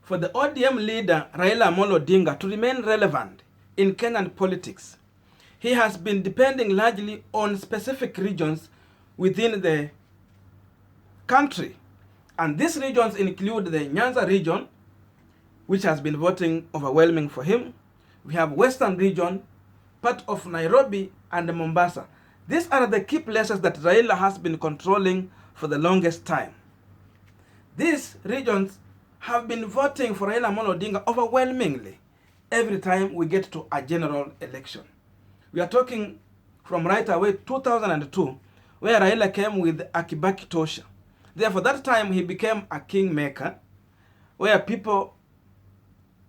for the ODM leader Raila Amolo Odinga to remain relevant in Kenyan politics, he has been depending largely on specific regions within the country. And these regions include the Nyanza region, which has been voting overwhelming for him. We have Western region, part of Nairobi and Mombasa. These are the key places that Raila has been controlling for the longest time. These regions have been voting for Raila Amolo Odinga overwhelmingly every time we get to a general election. We are talking from right away 2002, where Raila came with Akibaki Tosha. Therefore, that time he became a kingmaker, where people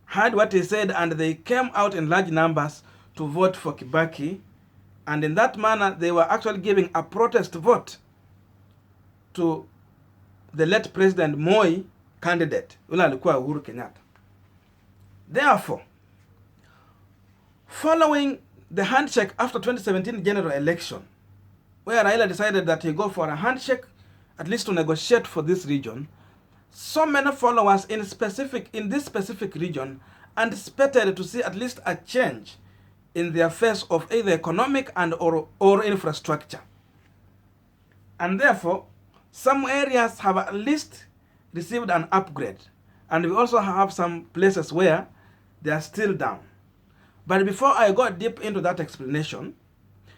heard what he said and they came out in large numbers to vote for Kibaki. And in that manner, they were actually giving a protest vote to the late President Moi candidate, ule alikuwa Uhuru Kenyatta. Therefore, following the handshake after 2017 general election, where Raila decided that he go for a handshake, at least to negotiate for this region, so many followers in this specific region anticipated to see at least a change in the affairs of either economic and or infrastructure. And therefore, some areas have at least received an upgrade. And we also have some places where they are still down. But before I go deep into that explanation,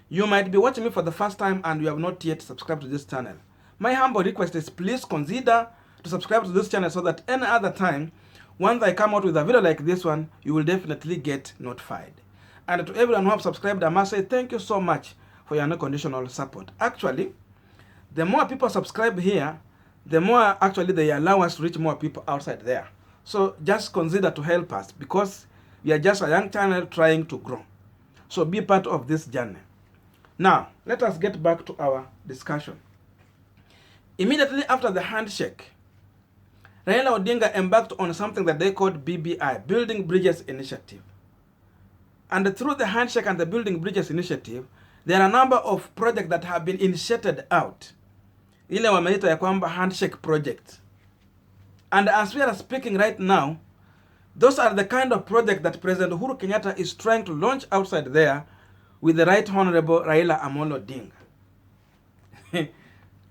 you might be watching me for the first time and you have not yet subscribed to this channel. My humble request is please consider to subscribe to this channel so that any other time, once I come out with a video like this one, you will definitely get notified. And to everyone who have subscribed, I must say thank you so much for your unconditional support. Actually, the more people subscribe here, the more actually they allow us to reach more people outside there. So just consider to help us because we are just a young channel trying to grow. So be part of this journey. Now, let us get back to our discussion. Immediately after the handshake, Raila Odinga embarked on something that they called BBI, Building Bridges Initiative. And through the handshake and the Building Bridges Initiative, there are a number of projects that have been initiated out. Ile wameita ya kwamba handshake project. And as we are speaking right now, those are the kind of projects that President Uhuru Kenyatta is trying to launch outside there with the Right Honorable Raila Amolo Odinga.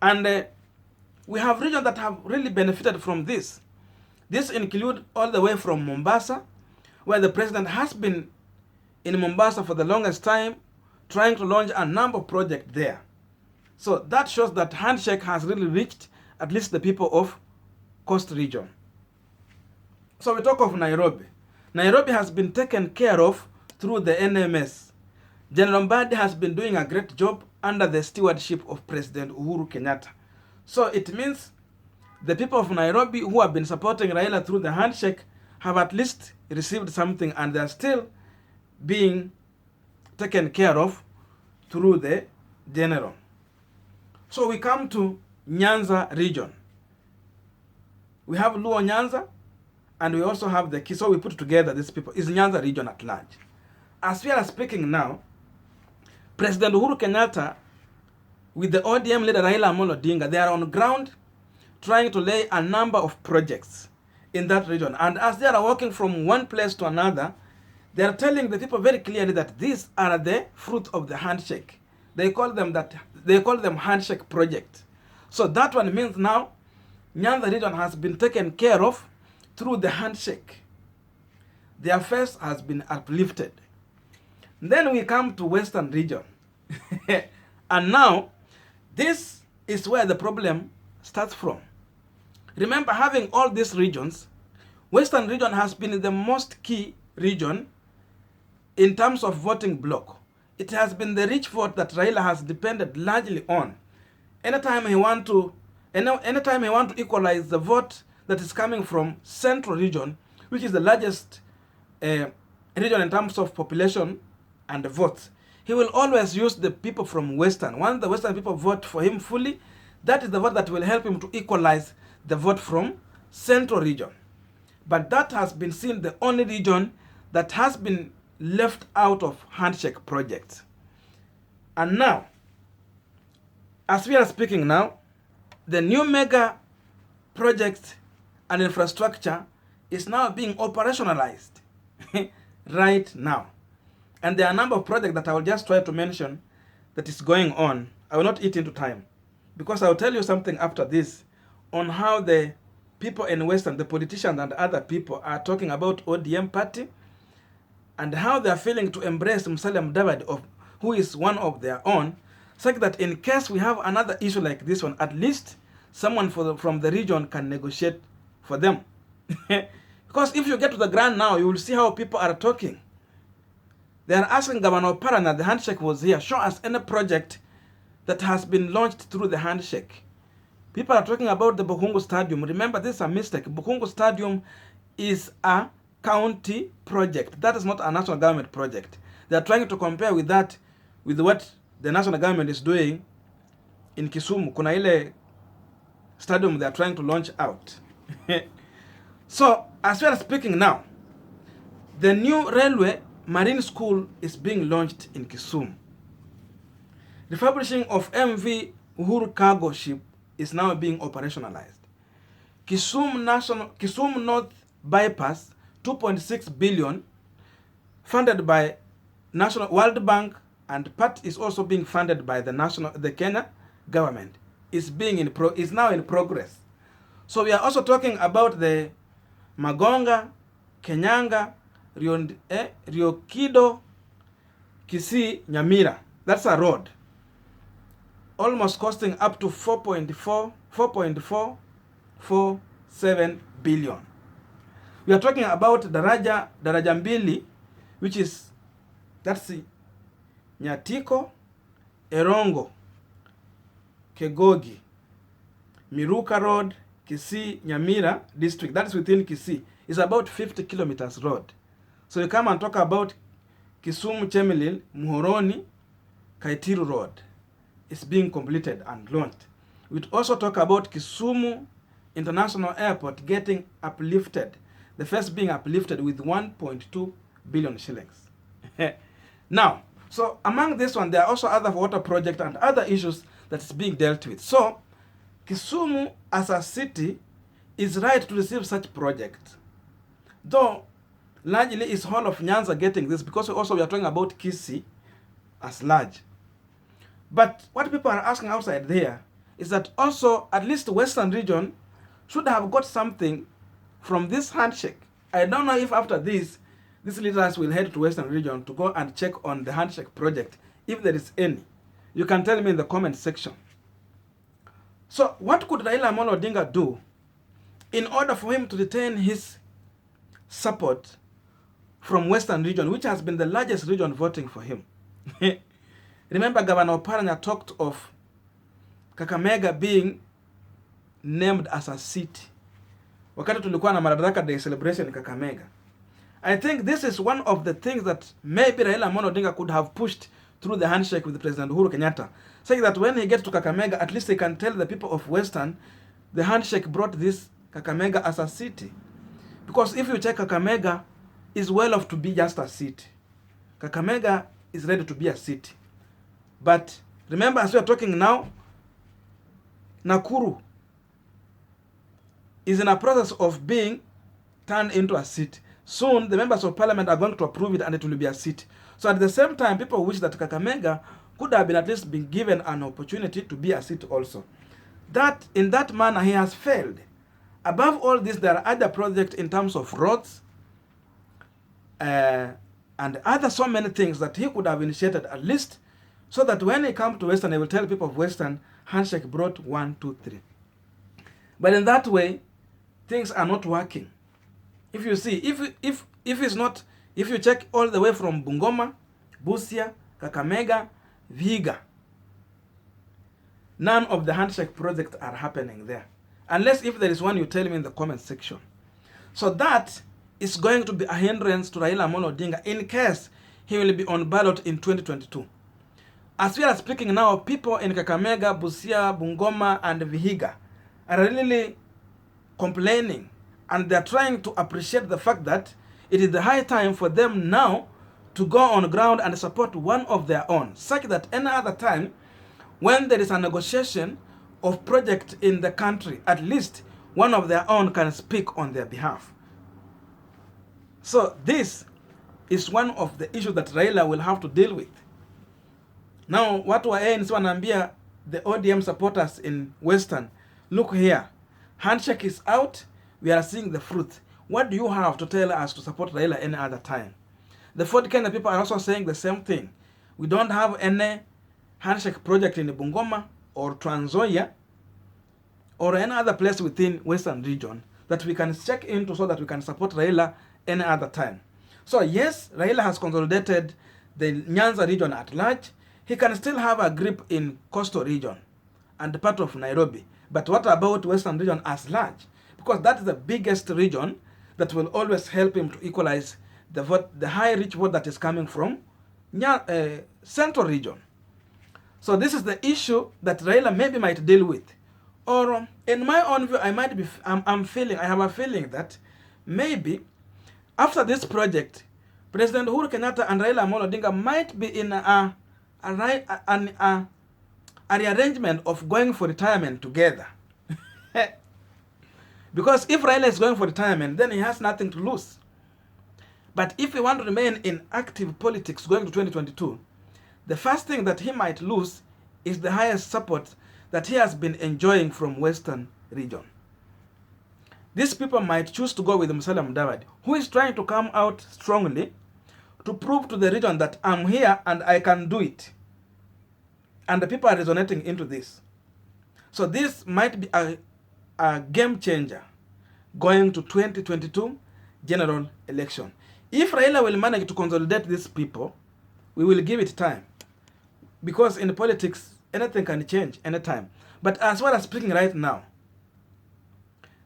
And we have regions that have really benefited from this. This includes all the way from Mombasa, where the president has been in Mombasa for the longest time, trying to launch a number of projects there. So that shows that handshake has really reached at least the people of Coast region. So we talk of Nairobi. Nairobi has been taken care of through the NMS. General Mbadi has been doing a great job under the stewardship of President Uhuru Kenyatta. So it means the people of Nairobi who have been supporting Raila through the handshake have at least received something, and they are still being taken care of through the general. So we come to Nyanza region. We have Luo Nyanza, and we also have the Kisumu. So we put together these people. Is Nyanza region at large. As we are speaking now, President Uhuru Kenyatta with the ODM leader Raila Amolo Odinga, they are on ground trying to lay a number of projects in that region. And as they are walking from one place to another, they are telling the people very clearly that these are the fruit of the handshake. They call them handshake project. So that one means now Nyanza region has been taken care of through the handshake. Their affairs has been uplifted. Then we come to Western region. And now, this is where the problem starts from. Remember, having all these regions, Western region has been the most key region in terms of voting bloc. It has been the rich vote that Raila has depended largely on. Anytime he want to equalize the vote that is coming from Central region, which is the largest region in terms of population and the votes, he will always use the people from Western. Once the Western people vote for him fully, that is the vote that will help him to equalize the vote from Central region. But that has been seen the only region that has been left out of handshake projects. And now, as we are speaking now, the new mega projects and infrastructure is now being operationalized right now. And there are a number of projects that I will just try to mention that is going on. I will not eat into time, because I will tell you something after this on how the people in Western, the politicians and other people, are talking about ODM party and how they are failing to embrace Musalia Mudavadi, who is one of their own, such that in case we have another issue like this one, at least someone from the region can negotiate for them. Because if you get to the ground now, you will see how people are talking. They are asking Governor Parana, the handshake was here, show us any project that has been launched through the handshake. People are talking about the Bukungu Stadium. Remember, this is a mistake. Bukungu Stadium is a county project. That is not a national government project. They are trying to compare with that, with what the national government is doing in Kisumu. Kuna ile stadium they are trying to launch out. So, as we are speaking now, the new railway marine school is being launched in Kisumu. Refurbishing of MV Uhuru cargo ship is now being operationalized. Kisumu North Bypass, 2.6 billion, funded by National World Bank, and part is also being funded by the Kenya government, is now in progress. So we are also talking about the Magonga, Kenyanga, Riokido, Kisii, Nyamira. That's a road, almost costing up to 4.447 billion. We are talking about Daraja Mbili, which is, that's Nyatiko, Erongo, Kegogi, Miruka Road, Kisii, Nyamira district. That is within Kisii. It's about 50 kilometers road. So you come and talk about Kisumu, Chemelil, Muhoroni, Kaitiru Road. It's being completed and launched. We also talk about Kisumu International Airport getting uplifted. The first being uplifted with 1.2 billion shillings. Now, so among this one, there are also other water projects and other issues that is being dealt with. So, Kisumu as a city is right to receive such projects. Though, largely is whole of Nyanza getting this, because also we are talking about Kisii as large. But what people are asking outside there is that also at least the Western region should have got something from this handshake. I don't know if after this, these leaders will head to Western region to go and check on the handshake project, if there is any. You can tell me in the comment section. So what could Raila Amolo Odinga do in order for him to retain his support from Western region, which has been the largest region voting for him? Remember, Governor Paranya talked of Kakamega being named as a city. Wakati tulikuwa na Madaraka Day celebration in Kakamega. I think this is one of the things that maybe Raila Amolo Odinga could have pushed through the handshake with President Uhuru Kenyatta, saying that when he gets to Kakamega, at least he can tell the people of Western, the handshake brought this Kakamega as a city. Because if you check, Kakamega is well off to be just a city. Kakamega is ready to be a city. But remember, as we are talking now, Nakuru is in a process of being turned into a city. Soon, the members of parliament are going to approve it and it will be a city. So at the same time, people wish that Kakamega could have been at least been given an opportunity to be a city also. That, in that manner, he has failed. Above all this, there are other projects in terms of roads and other so many things that he could have initiated at least, so that when he comes to Western, he will tell people of Western, handshake brought 1, 2, 3. But in that way, things are not working. If you see, if it's not, if you check all the way from Bungoma, Busia, Kakamega, Vihiga, none of the handshake projects are happening there. Unless if there is one, you tell me in the comment section. So that is going to be a hindrance to Raila Amolo Odinga in case he will be on ballot in 2022. As we are speaking now, people in Kakamega, Busia, Bungoma, and Vihiga are really complaining, and they're trying to appreciate the fact that it is the high time for them now to go on ground and support one of their own, such that any other time when there is a negotiation of project in the country, at least one of their own can speak on their behalf. So this is one of the issues that Raila will have to deal with. Now, watu wa ANC wanaambia the ODM supporters in Western, look here, handshake is out, we are seeing the fruit. What do you have to tell us to support Raila any other time? The Ford Kenya people are also saying the same thing. We don't have any handshake project in Bungoma or Trans Nzoia or any other place within Western region that we can check into so that we can support Raila any other time. So yes, Raila has consolidated the Nyanza region at large. He can still have a grip in coastal region and part of Nairobi. But what about Western region as large? Because that is the biggest region that will always help him to equalize the vote, the high rich vote that is coming from Central region. So this is the issue that Raila maybe might deal with. Or in my own view, I have a feeling that maybe after this project, President Uhuru Kenyatta and Raila Odinga might be in a rearrangement of going for retirement together. Because if Raila is going for retirement, then he has nothing to lose. But if he wants to remain in active politics going to 2022, the first thing that he might lose is the highest support that he has been enjoying from Western region. These people might choose to go with Musalia Mudavadi, who is trying to come out strongly to prove to the region that I'm here and I can do it. And the people are resonating into this. So this might be a game changer going to 2022 general election. If Raila will manage to consolidate these people, we will give it time. Because in politics, anything can change anytime. But as far as speaking right now,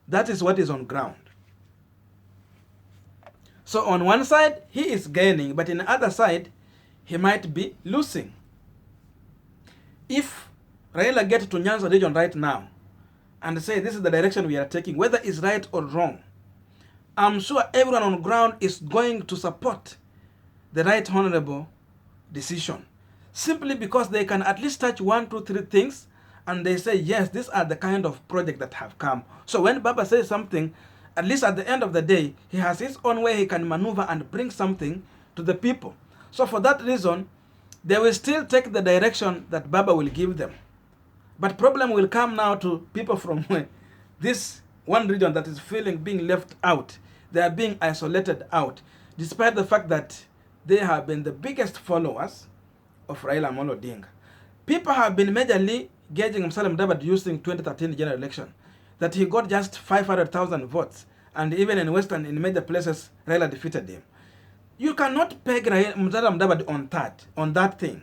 that is what is on ground. So on one side, he is gaining, but in the other side, he might be losing. If Raila gets to Nyanza region right now and say this is the direction we are taking, whether it's right or wrong, I'm sure everyone on ground is going to support the right honorable decision. Simply because they can at least touch 1, 2, 3 things and they say, yes, these are the kind of projects that have come. So when Baba says something, at least at the end of the day, he has his own way he can maneuver and bring something to the people. So for that reason, they will still take the direction that Baba will give them. But problem will come now to people from this one region that is feeling being left out. They are being isolated out, despite the fact that they have been the biggest followers of Raila Odinga. People have been majorly gauging Musalia Mudavadi using 2013 general election, that he got just 500,000 votes, and even in Western, in major places, Raila defeated him. You cannot peg Musalia Mudavadi on that thing.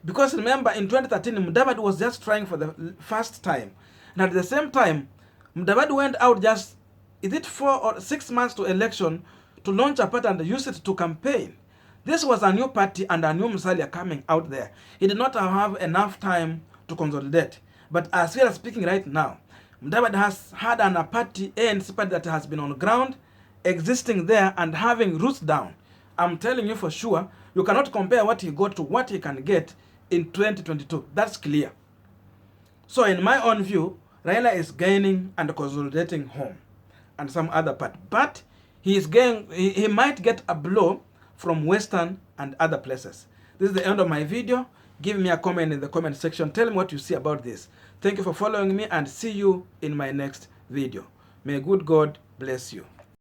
Because remember, in 2013, Mudavadi was just trying for the first time. And at the same time, Mudavadi went out just, 4 or 6 months to election to launch a party and use it to campaign. This was a new party and a new Musalia coming out there. He did not have enough time to consolidate. But as we are speaking right now, Mudavadi has had a party, ANC party that has been on ground, existing there and having roots down. I'm telling you for sure, you cannot compare what he got to what he can get in 2022. That's clear. So in my own view, Raila is gaining and consolidating home and some other part. But he might get a blow from Western and other places. This is the end of my video. Give me a comment in the comment section. Tell me what you see about this. Thank you for following me and see you in my next video. May good God bless you.